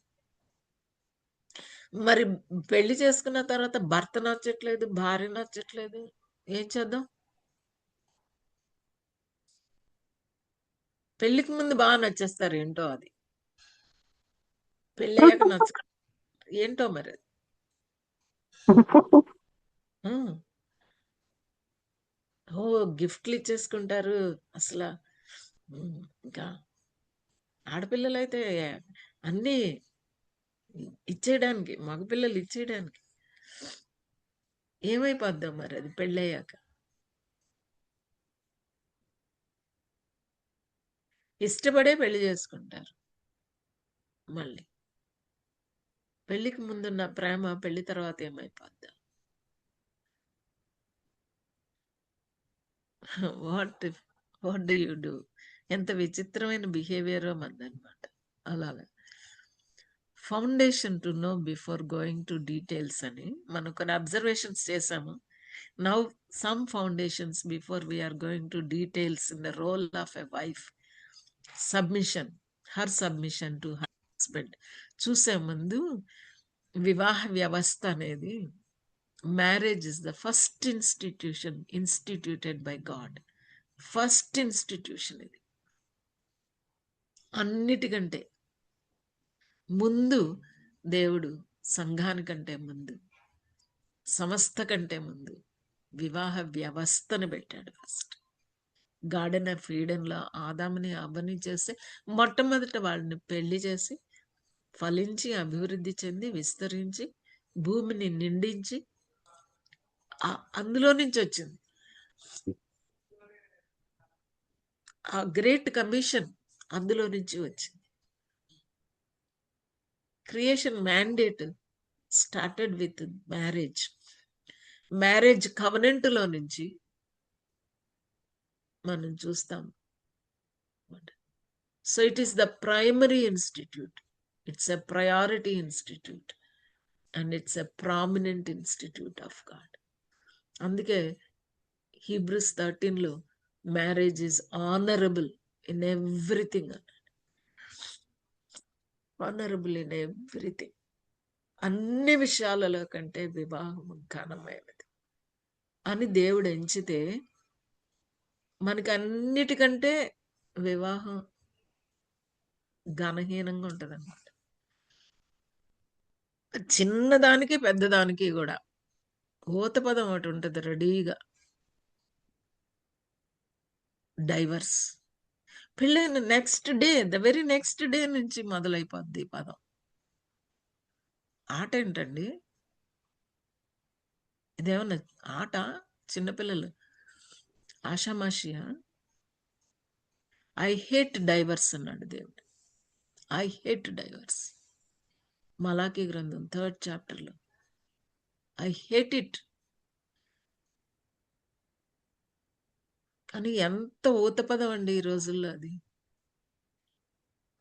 మరి పెళ్లి చేసుకున్న తర్వాత భర్త నచ్చట్లేదు, భార్య నచ్చట్లేదు, ఏం చేద్దాం? పెళ్లికి ముందు బాగా నచ్చేస్తారు, ఏంటో అది. పెళ్ళయ్యాక నచ్చ ఏంటో మరి అది. ఓ గిఫ్ట్లు ఇచ్చేసుకుంటారు అసలు. ఇంకా ఆడపిల్లలు అయితే అన్నీ ఇచ్చేయడానికి, మగపిల్లలు ఇచ్చేయడానికి. ఏమైపోద్దాం మరి అది పెళ్ళయ్యాక? ఇష్టపడే పెళ్లి చేసుకుంటారు. మళ్ళీ పెళ్లికి ముందున్న ప్రేమ పెళ్లి తర్వాత ఏమైపోద్దాం? What do you do? ఎంత విచిత్రమైన బిహేవియరో మందనమాట. అలాగా foundation to know before going to details అని మనం కొన్ని అబ్జర్వేషన్స్ చేసాము. Now some foundations before we are going to details in the role of a wife. Submission, her submission to her husband చూసే ముందు, వివాహ వ్యవస్థ అనేది, marriage is the first institution instituted by God. First institution ఇది. అన్నిటికంటే ముందు దేవుడు సంఘానికంటే ముందు, సంస్థ కంటే ముందు వివాహ వ్యవస్థను పెట్టాడు. ఫస్ట్ గార్డెన్ ఆఫ్ ఈడెన్లో ఆదాముని అవ్వని చేసి మొట్టమొదట వాళ్ళని పెళ్లి చేసి ఫలించి అభివృద్ధి చెంది విస్తరించి భూమిని నిండించి అందులో నుంచి వచ్చింది ఆ గ్రేట్ కమిషన్. అందులో నుంచి వచ్చింది. Creation mandate started with marriage covenant లో నుంచి మనం చూస్తాం. So it is the primary institute. It's a priority institute and it's a prominent institute of God. అందుకే హీబ్రూస్ 13లో marriage is honourable in everything అన్నాడు. ఆనరబుల్ ఇన్ ఎవ్రీథింగ్, అన్ని విషయాలలో కంటే వివాహం ఘనమైనది అని దేవుడు ఎంచితే మనకి అన్నిటికంటే వివాహం ఘనహీనంగా ఉంటుంది అన్నమాట. చిన్నదానికి పెద్దదానికి కూడా ఊత పదం ఒకటి ఉంటుంది రెడీగా, డైవర్స్. పెళ్ళైన next day, the very next day నుంచి మొదలైపోద్ది ఈ పదం. ఆట ఏంటండి ఇదేమన్నా ఆట? చిన్నపిల్లలు ఆషామాషియా? ఐ హేట్ డైవర్స్ అన్నాడు దేవుడు. I hate divorce. మలాకి గ్రంథం 3rd చాప్టర్లో ఐ హేట్ ఇట్ అని. ఎంత ఊతపదం అండి ఈ రోజుల్లో అది.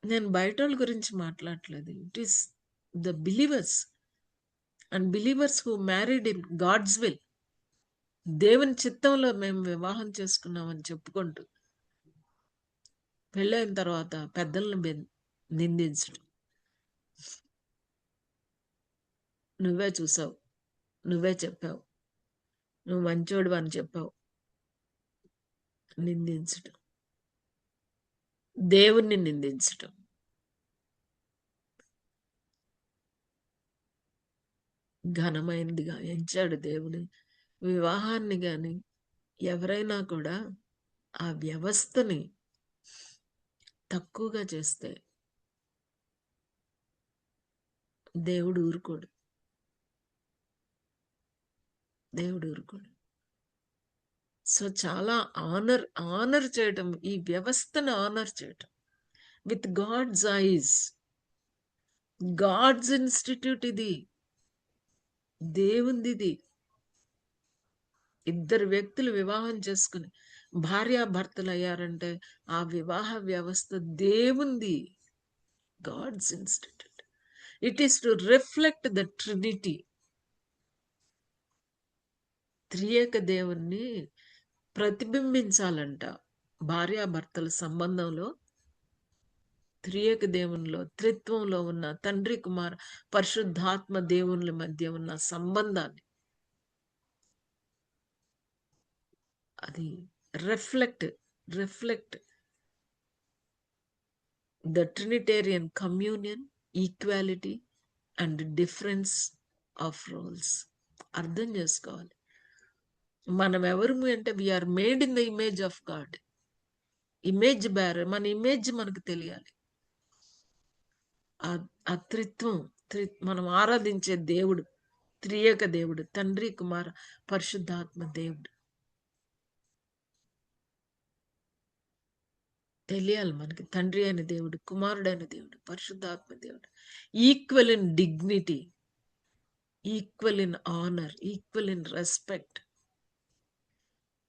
నేను బయట వాళ్ళ గురించి మాట్లాడట్లేదు. It is the believers and believers who married in God's will. దేవుని చిత్తంలో మేము వివాహం చేసుకున్నామని చెప్పుకుంటూ పెళ్ళైన తర్వాత పెద్దలను నిందించడం. నువ్వే చూసావు, నువ్వే చెప్పావు, నువ్వు మంచోడు అని చెప్పావు, నిందించడం, దేవుణ్ణి నిందించడం. ఘనమైనదిగా ఎంచాడు దేవుని వివాహాన్ని. గాని ఎవరైనా కూడా ఆ వ్యవస్థని తక్కువగా చేస్తే దేవుడు ఊరుకోడు. దేవుడు ఊరుకోడు. సో చాలా ఆనర్ చేయటం, ఈ వ్యవస్థను ఆనర్ చేయటం with God's eyes. God's institute ఇది, దేవుంది ఇది. ఇద్దరు వ్యక్తులు వివాహం చేసుకుని భార్యాభర్తలు అయ్యారంటే ఆ వివాహ వ్యవస్థ దేవుంది, God's institute. It is to reflect the Trinity. త్రియేక దేవుణ్ణి ప్రతిబింబించాలంట. భార్యాభర్తల సంబంధంలో త్రియేక దేవునిలో, త్రిత్వంలో ఉన్న తండ్రి కుమార పరిశుద్ధాత్మ దేవునుల మధ్య ఉన్న సంబంధాన్ని అది reflect the trinitarian communion, equality and difference of roles. అర్థం చేసుకోవాలి. మనం ఎవరు అంటే we are made in the image of God. Image bearer. మన ఇమేజ్ మనకు తెలియాలి. ఆ త్రిత్వం, మనం ఆరాధించే దేవుడు త్రియేక దేవుడు, తండ్రి కుమార పరిశుద్ధాత్మ దేవుడు తెలియాలి మనకి. తండ్రి అయిన దేవుడు, కుమారుడైన దేవుడు, పరిశుద్ధాత్మ దేవుడు. Equal in dignity, equal in honour, equal in respect,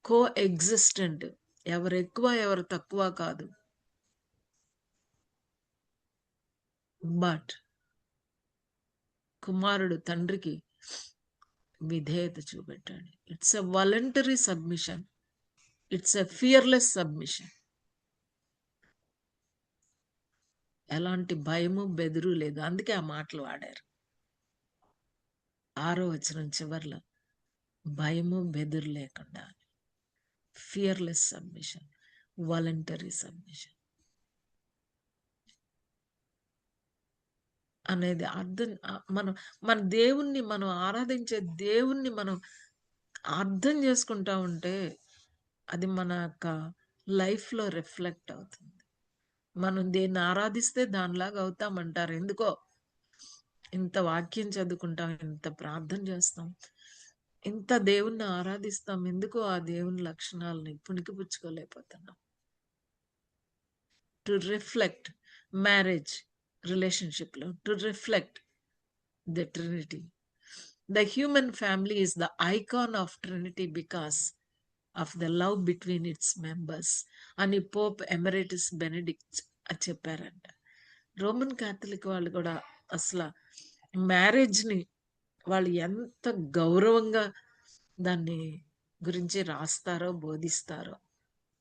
coexistent. ఎవరు ఎక్కువ ఎవరు తక్కువ కాదు. బట్ కుమారుడు తండ్రికి విధేయత చూపెట్టాడు. It's a voluntary submission, it's a fearless submission. ఎలాంటి భయము బెదురు లేదు. అందుకే ఆ మాటలు వాడారు 6వ వచనం చివర్లో. భయము బెదురు లేకుండా, ఫియర్లెస్ సబ్మిషన్, వాలంటరీ సబ్మిషన్ అనేది అర్థం. మన దేవుణ్ణి, మనం ఆరాధించే దేవుణ్ణి మనం అర్థం చేసుకుంటా ఉంటే అది మన యొక్క లైఫ్లో రిఫ్లెక్ట్ అవుతుంది. మనం దేన్ని ఆరాధిస్తే దానిలాగా అవుతామంటారు. ఎందుకో ఇంత వాక్యం చదువుకుంటాం, ఇంత ప్రార్థన చేస్తాం, ఇంత దేవుణ్ణి ఆరాధిస్తాం, ఎందుకో ఆ దేవుని లక్షణాలని పుణికిపుచ్చుకోలేకపోతున్నాం. టు రిఫ్లెక్ట్ మ్యారేజ్ రిలేషన్షిప్ లో, to reflect the Trinity. The human family is the icon of Trinity because of the love between its members అని పోప్ ఎమరిటస్ బెనెడిక్ట్ చెప్పారంట. రోమన్ క్యాథలిక్ వాళ్ళు కూడా అసలు మ్యారేజ్ని వాళ్ళు ఎంత గౌరవంగా దాన్ని గురించి రాస్తారో బోధిస్తారో.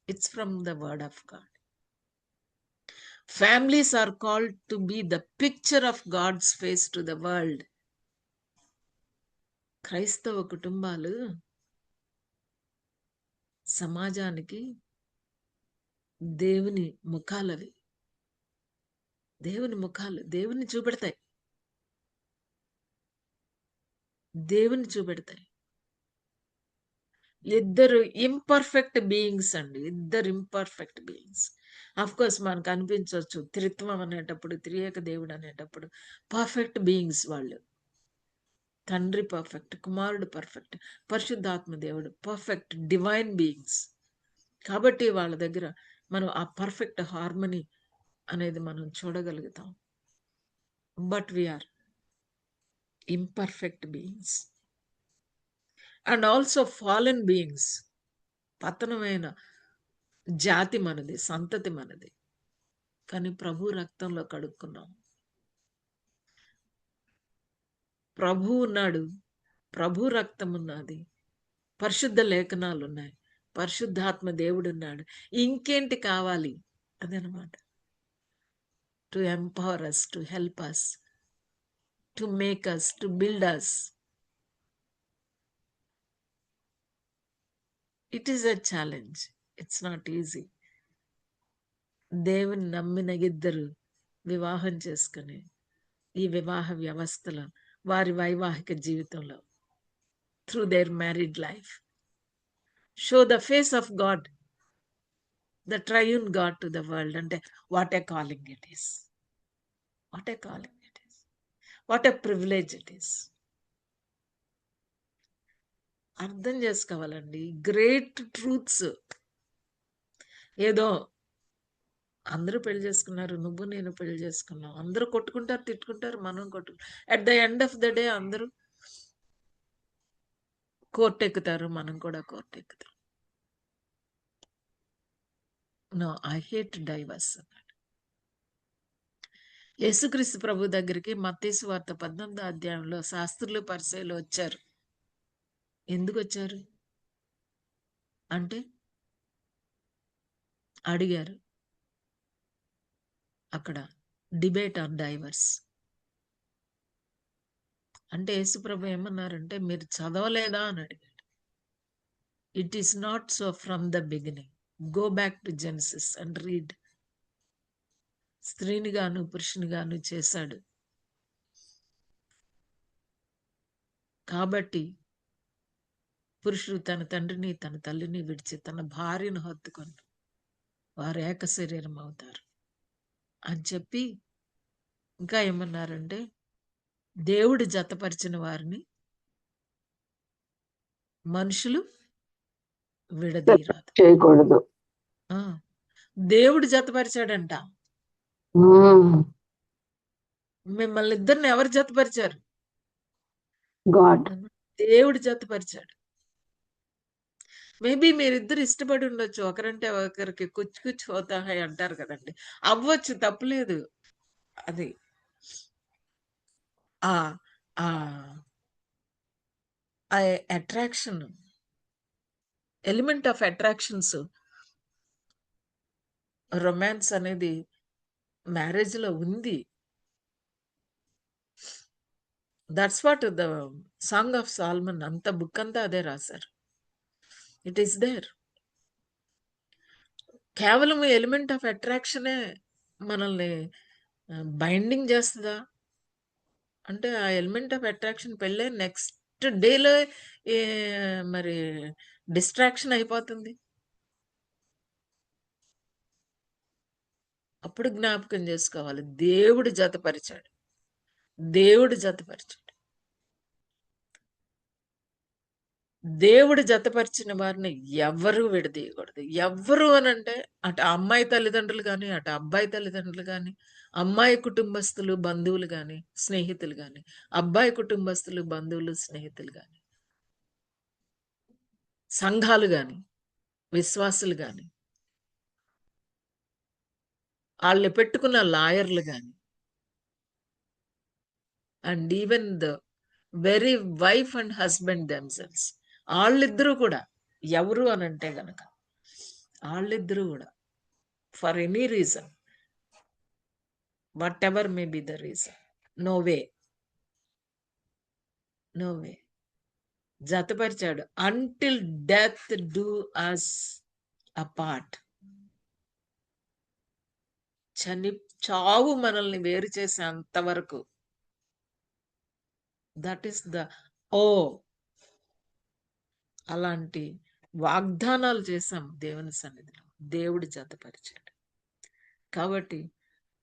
It's from the word of God. Families are called to be the picture of God's face to the world. క్రైస్తవ కుటుంబాలు సమాజానికి దేవుని ముఖాలవి. దేవుని ముఖాలు దేవుని చూపెడతాయి. దేవుని చూపెడతాయి. ఇద్దరు ఇంపర్ఫెక్ట్ బీయింగ్స్ అండి, ఇద్దరు ఇంపర్ఫెక్ట్ బీయింగ్స్. అఫ్ కోర్స్ మనకు అనిపించవచ్చు త్రిత్వం అనేటప్పుడు, త్రియేక దేవుడు అనేటప్పుడు పర్ఫెక్ట్ బీయింగ్స్ వాళ్ళు. తండ్రి పర్ఫెక్ట్, కుమారుడు పర్ఫెక్ట్, పరిశుద్ధాత్మ దేవుడు పర్ఫెక్ట్ డివైన్ బీయింగ్స్. కాబట్టి వాళ్ళ దగ్గర మనం ఆ పర్ఫెక్ట్ హార్మనీ అనేది మనం చూడగలుగుతాం. But we are imperfect beings and also fallen beings. పతనమైన జాతి మనది, సంతతి మనది. కానీ ప్రభు రక్తంలో కడుక్కున్నాం. ప్రభు ఉన్నాడు, ప్రభు రక్తం ఉన్నది, పరిశుద్ధ లేఖనాలు ఉన్నాయి, పరిశుద్ధాత్మ దేవుడు ఉన్నాడు. ఇంకేంటి కావాలి? అదనమాట. To empower us, to help us, to make us, to build us. It is a challenge. It's not easy. దేవుని నమ్మిన ఇద్దరు వివాహం చేసుకుని ఈ వివాహ వ్యవస్థలో వారి వైవాహిక జీవితంలో through their married life show the face of God, the triune God to the world. అంటే what a calling it is. What a calling it is. What a privilege it is. అర్థం చేసుకోవాలండి గ్రేట్ ట్రూత్స్. ఏదో అందరూ పెళ్లి చేసుకున్నారు, నువ్వు నేను పెళ్లి చేసుకున్నాం, అందరూ కొట్టుకుంటారు, తిట్టుకుంటారు, మనం కొట్టుకుంటాం. At the end of the day అందరూ కోర్టు ఎక్కుతారు, మనం కూడా కోర్టు ఎక్కుతాం. నో, ఐ హేట్ డైవర్స్ అన్నాడు. యేసుక్రీస్తు ప్రభు దగ్గరికి మత్తయి సువార్త 18వ అధ్యాయంలో శాస్త్రులు పరిసయ్యులు వచ్చారు. ఎందుకు వచ్చారు అంటే అడిగారు. అక్కడ డిబేట్ ఆన్ డైవర్స్. అంటే యేసుప్రభు ఏమన్నారంటే మీరు చదవలేదా అని అడిగాడు. It is not so from the beginning. Go back to Genesis and read. స్త్రీని గాను పురుషుని గాను చేశాడు. కాబట్టి పురుషుడు తన తండ్రిని తన తల్లిని విడిచి తన భార్యను హత్తుకొని వారు ఏక శరీరం అవుతారు అని చెప్పి ఇంకా ఏమన్నారంటే దేవుడు జతపరిచిన వారిని మనుషులు విడదీయరాదు. చేయకూడదు. దేవుడు జతపరిచాడంట. మిమ్మల్ని ఇద్దరిని ఎవరు జతపరిచారు? గాడ్. దేవుడు జతపరిచాడు. మేబీ మీరిద్దరు ఇష్టపడి ఉండొచ్చు, ఒకరంటే ఒకరికి కుచ్చు కుచ్చు హోతా హై అంటారు కదండి, అవ్వచ్చు, తప్పులేదు. అది attraction, element of attractions, romance అనేది మ్యారేజ్ లో ఉంది. That's what the song of Solomon, అంత బుక్ అంతా అదే రాశారు. It is there. కేవలం ఎలిమెంట్ ఆఫ్ అట్రాక్షనే మనల్ని బైండింగ్ చేస్తుందా అంటే ఆ ఎలిమెంట్ ఆఫ్ అట్రాక్షన్ పెళ్ళే నెక్స్ట్ డేలో మరి డిస్ట్రాక్షన్ అయిపోతుంది. అప్పుడు జ్ఞాపకం చేసుకోవాలి, దేవుడు జతపరిచాడు, దేవుడు జతపరిచాడు. దేవుడు జతపరిచిన వారిని ఎవరు విడదీయకూడదు. ఎవరు అని అంటే అటు అమ్మాయి తల్లిదండ్రులు కానీ, అటు అబ్బాయి తల్లిదండ్రులు కానీ, అమ్మాయి కుటుంబస్తులు బంధువులు కానీ స్నేహితులు కానీ, అబ్బాయి కుటుంబస్తులు బంధువులు స్నేహితులు కానీ, సంఘాలు కానీ, విశ్వాసులు కానీ, వాళ్ళు పెట్టుకున్న లాయర్లు కానీ, and even the very wife and husband themselves, వాళ్ళిద్దరూ కూడా ఎవరు అని అంటే గనక వాళ్ళిద్దరూ కూడా for any reason, whatever may be the reason, no way జతపరిచాడు. Until death do us apart, చావు మనల్ని వేరు చేసే అంతవరకు. దట్ ఈస్ ద అలాంటి వాగ్దానాలు చేశాం దేవుని సన్నిధిలో, దేవుడు జతపరిచాడు. కాబట్టి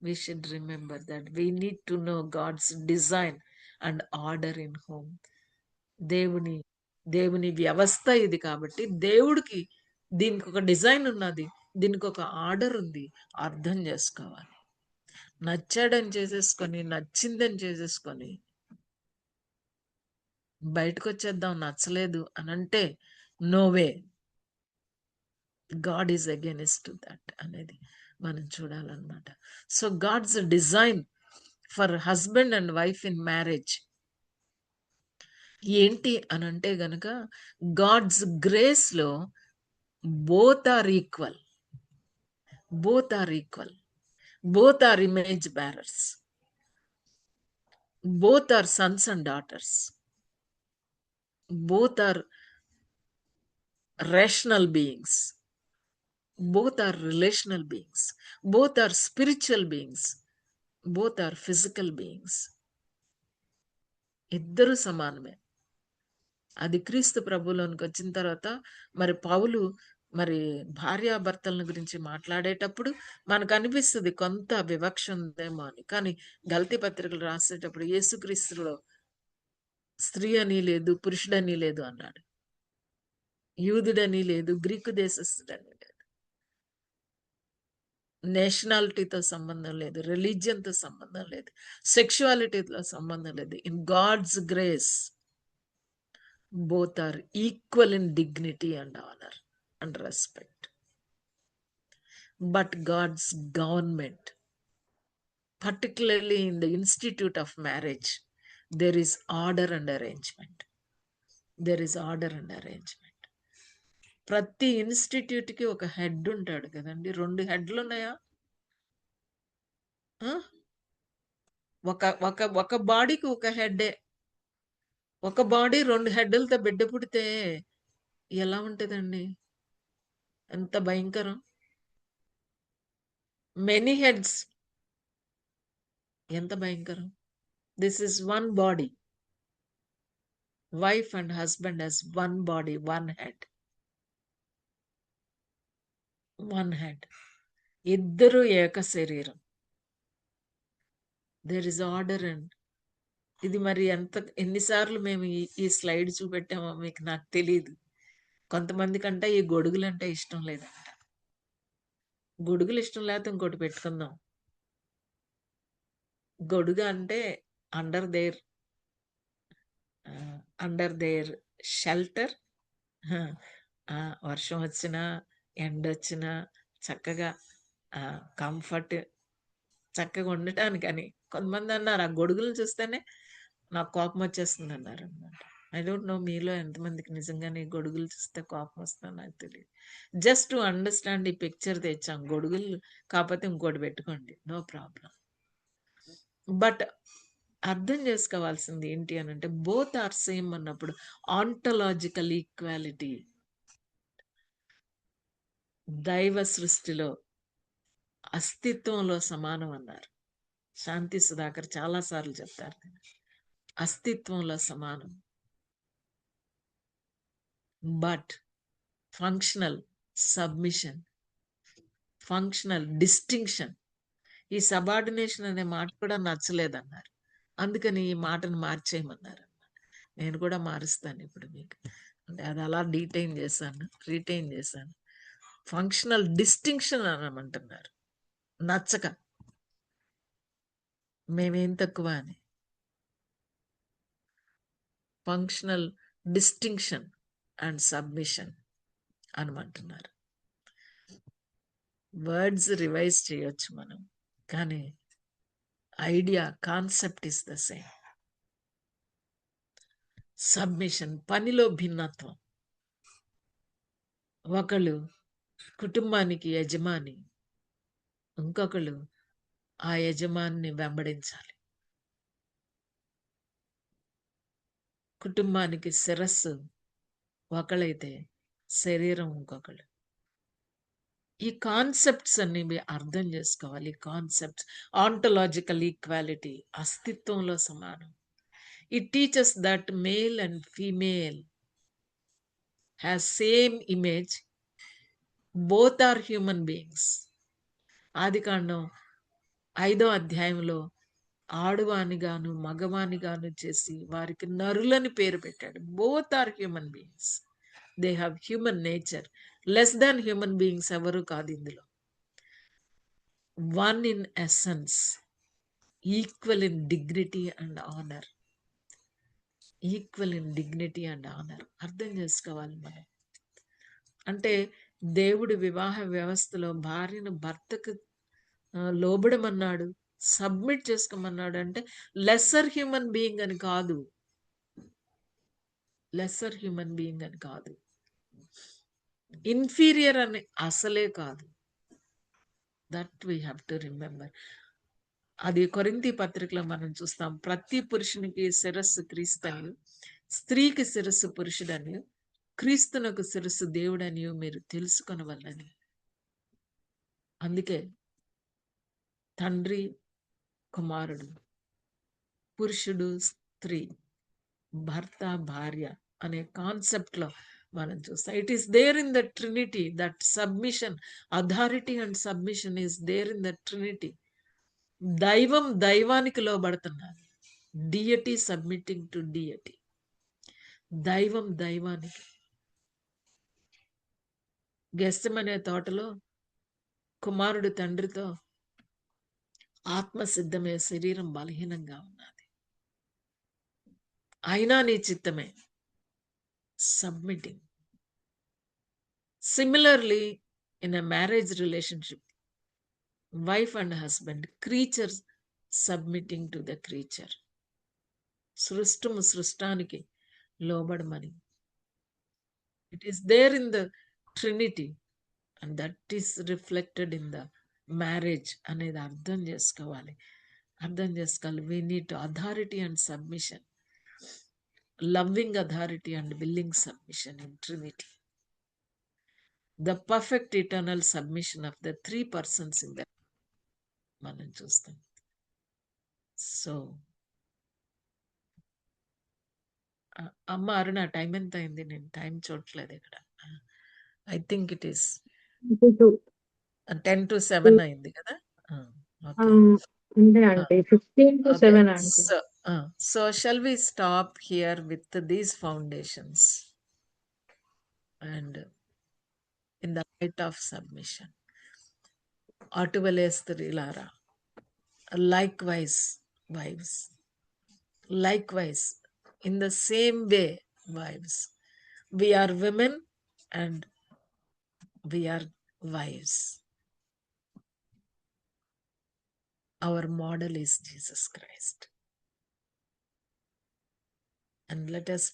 we should remember that we need to know God's design and order in home. దేవుని వ్యవస్థ ఇది. కాబట్టి దేవుడికి దీనికి ఒక డిజైన్ ఉన్నది, దీనికి ఒక ఆర్డర్ ఉంది, అర్థం చేసుకోవాలి. నచ్చాడని చేసేసుకొని, నచ్చిందని చేసేసుకొని బయటకు వచ్చేద్దాం నచ్చలేదు అని అంటే no way, God is against that అనేది మనం చూడాలన్నమాట. So God's design for husband and wife in marriage ఏంటి అని అంటే గనక, గాడ్స్ గ్రేస్ లో both are equal, both are image bearers, both are sons and daughters, both are rational beings, both are relational beings, both are spiritual beings, both are physical beings. ఇద్దరు సమానమే. అది క్రీస్తు ప్రభువులోనికి వచ్చిన తర్వాత మరి పౌలు మరి భార్యాభర్తల గురించి మాట్లాడేటప్పుడు మనకు అనిపిస్తుంది కొంత వివక్ష ఉందేమో అని. కానీ గల్తీ పత్రికలు రాసేటప్పుడు యేసుక్రీస్తులో స్త్రీ అని లేదు, పురుషుడని లేదు అన్నాడు. యూదుడని లేదు, గ్రీకు దేశస్థుడని లేదు, నేషనాలిటీతో సంబంధం లేదు, రిలీజియన్తో సంబంధం లేదు, సెక్షువాలిటీతో సంబంధం లేదు. In God's grace both are equal in dignity and honor and respect. But God's government, particularly in the institute of marriage, there is order and arrangement. There is order and arrangement. ప్రతి ఇన్స్టిట్యూట్కి ఒక head ఉంటాడు కదండి. 2 హెడ్లు ఉన్నాయా? ఒక బాడీకి ఒక హెడ్డే. ఒక బాడీ 2 హెడ్లతో బిడ్డ పుడితే ఎలా ఉంటుందండి? ఎంత భయంకరం. మెనీ హెడ్స్, ఎంత భయంకరం. This is one body. Wife and husband has one body, one head. ఇద్దరు ఏక శరీరం. There is order. అండ్ ఇది మరి ఎన్నిసార్లు మేము ఈ స్లైడ్ చూపెట్టామో మీకు నాకు తెలియదు. కొంతమంది కంటే ఈ గొడుగులు అంటే ఇష్టం లేదంట. గొడుగులు ఇష్టం లేకపోతే ఇంకోటి పెట్టుకుందాం. గొడుగు అంటే అండర్ దేర్ షెల్టర్. వర్షం వచ్చినా ఎండ వచ్చినా చక్కగా కంఫర్ట్ చక్కగా ఉండటానికి అని. కొంతమంది అన్నారు ఆ గొడుగులు చూస్తేనే నాకు కోపం వచ్చేస్తుంది అన్నారు అనమాట. ఐ డోంట్ నో మీలో ఎంతమందికి నిజంగానే ఈ గొడుగులు చూస్తే కోపం వస్తుందో నాకు తెలియదు. జస్ట్ టు అండర్స్టాండ్ ఈ పిక్చర్ తెచ్చాం. గొడుగులు కాకపోతే ఇంకోటి పెట్టుకోండి, నో ప్రాబ్లం. బట్ అర్థం చేసుకోవాల్సింది ఏంటి అని అంటే, బోత్ ఆర్ సేమ్ అన్నప్పుడు ఆంటలాజికల్ ఈక్వాలిటీ. దైవ సృష్టిలో అస్తిత్వంలో సమానం అన్నారు. శాంతి సుధాకర్ చాలా సార్లు చెప్తారు, అస్తిత్వంలో సమానం. But functional submission, functional distinction. ఈ సబార్డినేషన్ అనే మాట కూడా నచ్చలేదన్నారు. అందుకని ఈ మాటను మార్చేయమన్నారు. నేను కూడా మారుస్తాను ఇప్పుడు మీకు. అంటే అది అలా రిటైన్ చేశాను. ఫంక్షనల్ డిస్టింక్షన్ అనమంటున్నారు. నచ్చక మేమేం తక్కువ అని. ఫంక్షనల్ డిస్టింక్షన్ అండ్ సబ్మిషన్ అనమంటున్నారు. వర్డ్స్ రివైజ్ చేయొచ్చు మనం, కానీ idea, concept is the same. Submission, పనిలో భిన్నత్వం. ఒకళ్ళు కుటుంబానికి యజమాని, ఇంకొకళ్ళు ఆ యజమానిని వెంబడించాలి. కుటుంబానికి శిరస్సు ఒకళ్ళైతే శరీరం ఇంకొకళ్ళు. ఈ కాన్సెప్ట్స్ అన్ని మీరు అర్థం చేసుకోవాలి. ఈ కాన్సెప్ట్స్, ఆంటలాజికల్ ఈక్వాలిటీ, అస్తిత్వంలో సమానం. It teachers that male and female has same image, both are human beings. ఆదికాండం 5వ అధ్యాయంలో ఆడవానిగాను మగవానిగాను చేసి వారికి నరులని పేరు పెట్టాడు. Both are human beings, they have human nature. Less than human beings ఎవరు కాదు ఇందులో. One in essence, equal in dignity and honour. Equal in dignity and honour అర్థం చేసుకోవాలి మనం. అంటే దేవుడు వివాహ వ్యవస్థలో భార్యను భర్తకు లోబడమన్నాడు, సబ్మిట్ చేసుకోమన్నాడు. అంటే లెస్సర్ హ్యూమన్ బీయింగ్ అని కాదు, లెస్సర్ హ్యూమన్ బీయింగ్ అని కాదు, ఇన్ఫీరియర్ అని అసలే కాదు. That we have to remember. అది కొరింథీ పత్రికలో మనం చూస్తాం. ప్రతి పురుషునికి శిరస్సు క్రీస్తని, స్త్రీకి శిరస్సు పురుషుడని, క్రీస్తునకు శిరస్సు దేవుడని మీరు తెలుసుకొనవలని. అందుకే తండ్రి కుమారుడు, పురుషుడు స్త్రీ, భర్త భార్య అనే కాన్సెప్ట్ లో మనం చూస్తాం. It is there in the trinity, that submission, authority and submission is there in the trinity. దైవం దైవానికి లోబడుతున్నారు, డియటీ సబ్మిటింగ్ టు డియటీ. దైవం దైవానికి. గెత్సెమనే తోటలో కుమారుడు తండ్రితో, ఆత్మ సిద్ధమే, శరీరం బలహీనంగా ఉన్నది, అయినా నీ చిత్తమే. Submitting. Similarly in a marriage relationship, wife and husband, creature submitting to the creature. సృష్టము సృష్టానికి లోబడమని. It is there in the Trinity and that is reflected in the marriage అనేది అర్థం చేసుకోవాలి. అర్థం చేసుకోవాలి. We need authority and submission, loving authority and willing submission in Trinity. The perfect eternal submission of the 3 persons in the మనం చూస్తాం. So అమ్మ అరుణ, time ఎంత అయింది? నేను టైం చూడట్లేదు ఇక్కడ. I think it is 10 to 7 అయింది కదా. ఓకే. అంతే అంటే 15 to 7 అంటే. So shall we stop here with these foundations and in the light of submission? అటువలే స్త్రీలారా, likewise wives, likewise in the same way wives, we are women and we are wives. Our model is Jesus Christ. And let us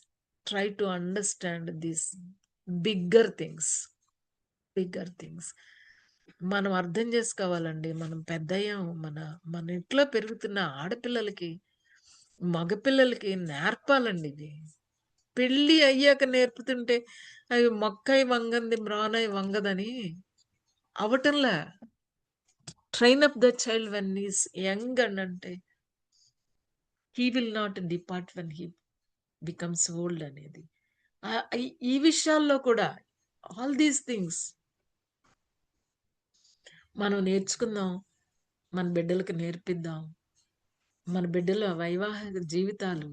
try to understand these bigger things. Bigger things. మనం అర్థం చేసుకోవాలండి. మనం పెద్దయ్యాం. మన ఇంట్లో పెరుగుతున్న ఆడపిల్లలకి, మగపిల్లలకి నేర్పాలండి ఇది. పెళ్ళి అయ్యాక నేర్పుతుంటే అవి మొక్కై వంగంది మ్రానై వంగదని అవటంలా. Train up the child when is young అని అంటే he will not depart when he becomes old అనేది. ఈ విషయాల్లో కూడా ఆల్ దీస్ థింగ్స్ మనం నేర్చుకుందాం, మన బిడ్డలకు నేర్పిద్దాం. మన బిడ్డల వైవాహిక జీవితాలు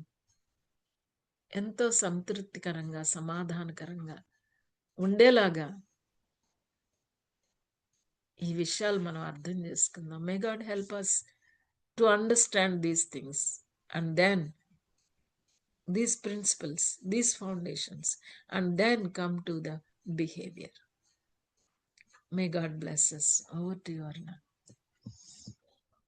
ఎంతో సంతృప్తికరంగా, సమాధానకరంగా ఉండేలాగా ఈ విషయాలు మనం అర్థం చేసుకుందాం. May God help us to understand these things and then these principles, these foundations, and then come to the behavior. May God bless us. Over to you, Arna.